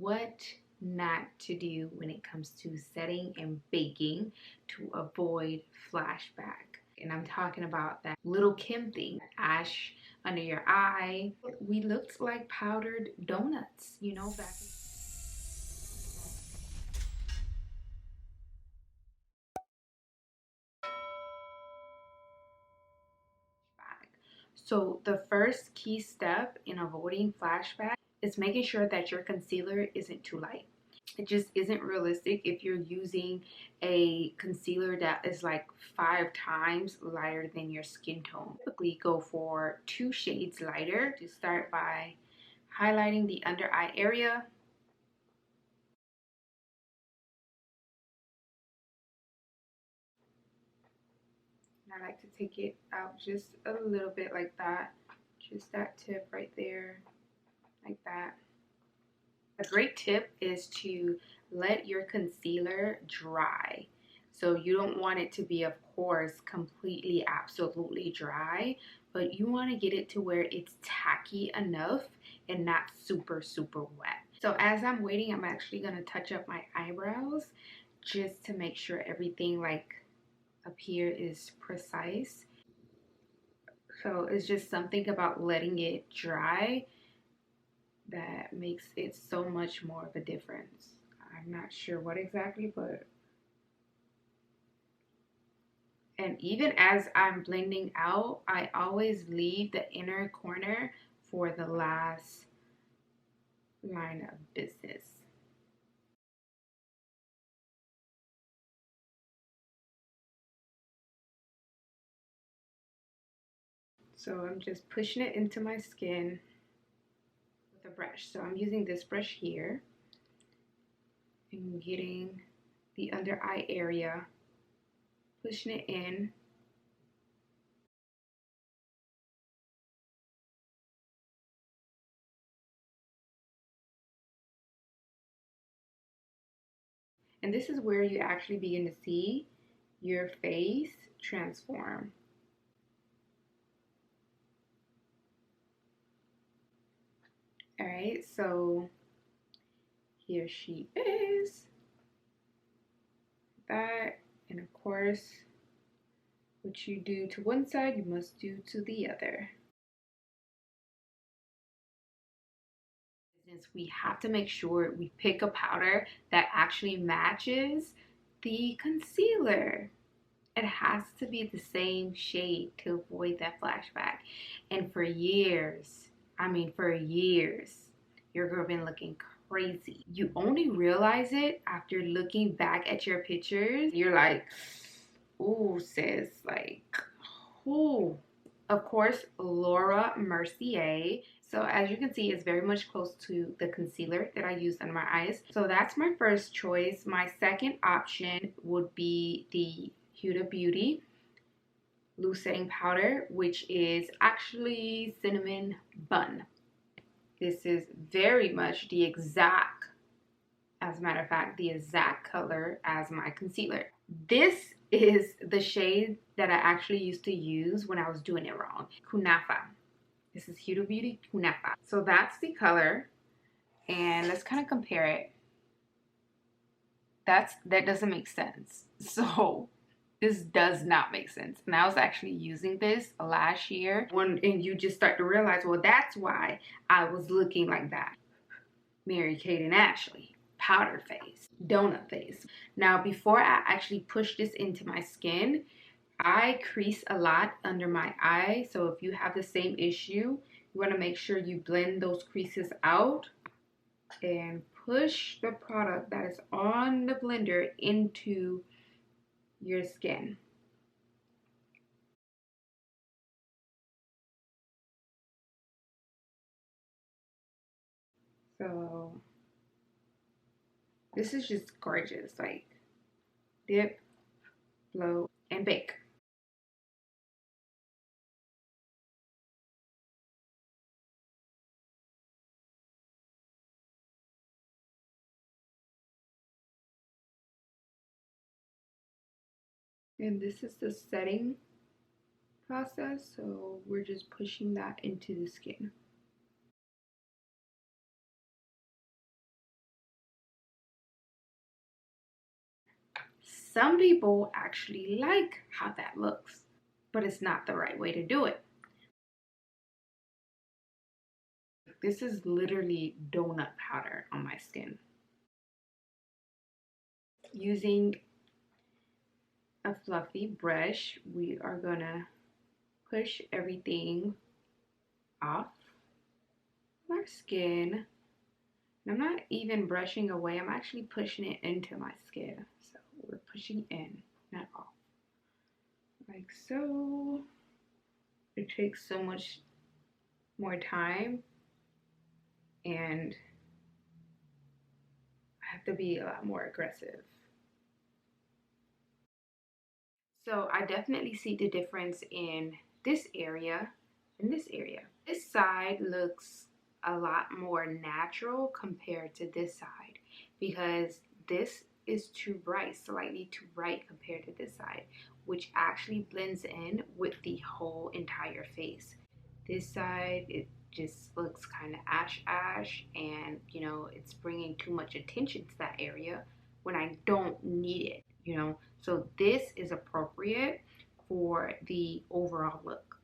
what not to do when it comes to setting and baking to avoid flashback. And I'm talking about that little Kim thing, ash under your eye. We looked like powdered donuts, you know, back in flashback. So the first key step in avoiding flashback is making sure that your concealer isn't too light. It just isn't realistic if you're using a concealer that is like 5 times lighter than your skin tone. Typically go for 2 shades lighter. To start by highlighting the under eye area. I like to take it out just a little bit like that. Just that tip right there, like that. A great tip is to let your concealer dry. So you don't want it to be, of course, completely, absolutely dry, but you want to get it to where it's tacky enough and not super, super wet. So as I'm waiting, I'm actually going to touch up my eyebrows just to make sure everything like up here is precise. So it's just something about letting it dry that makes it so much more of a difference. I'm not sure what exactly, but and even as I'm blending out, I always leave the inner corner for the last line of business. So I'm just pushing it into my skin with a brush. So I'm using this brush here and getting the under eye area, pushing it in. And this is where you actually begin to see your face transform. All right, so here she is. That, and of course, what you do to one side, you must do to the other. We have to make sure we pick a powder that actually matches the concealer. It has to be the same shade to avoid that flashback. And for years, I mean for years, your girl been looking crazy. You only realize it after looking back at your pictures. You're like, ooh, sis, like, ooh. Of course, Laura Mercier. So as you can see, it's very much close to the concealer that I used under my eyes. So that's my first choice. My second option would be the Huda Beauty loose setting powder, which is actually cinnamon bun. This is very much the exact, as a matter of fact, the exact color as my concealer. This is the shade that I actually used to use when I was doing it wrong. Kunafa. This is Huda Beauty Kunafa. So that's the color. And let's kind of compare it. That doesn't make sense. So this does not make sense. And I was actually using this last year and you just start to realize, well, that's why I was looking like that. Mary-Kate and Ashley, powder face, donut face. Now, before I actually push this into my skin, I crease a lot under my eye. So if you have the same issue, you want to make sure you blend those creases out and push the product that is on the blender into your skin. So this is just gorgeous. Like dip, blow, and bake. And this is the setting process. So we're just pushing that into the skin. some people actually like how that looks, but it's not the right way to do it. This is literally donut powder on my skin. Using a fluffy brush, we are gonna push everything off my skin. And I'm not even brushing away, I'm actually pushing it into my skin. So we're pushing in, not off. Like so. It takes so much more time, and I have to be a lot more aggressive. So I definitely see the difference in this area and this area. This side looks a lot more natural compared to this side because this is too bright, slightly too bright compared to this side, which actually blends in with the whole entire face. This side, it just looks kind of ash, and you know, it's bringing too much attention to that area when I don't need it, you know. So this is appropriate for the overall look.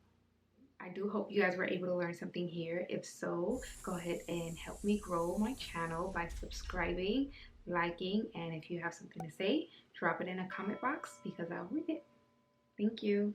I do hope you guys were able to learn something here. If so, go ahead and help me grow my channel by subscribing, liking, and if you have something to say, drop it in a comment box because I'll read it. Thank you.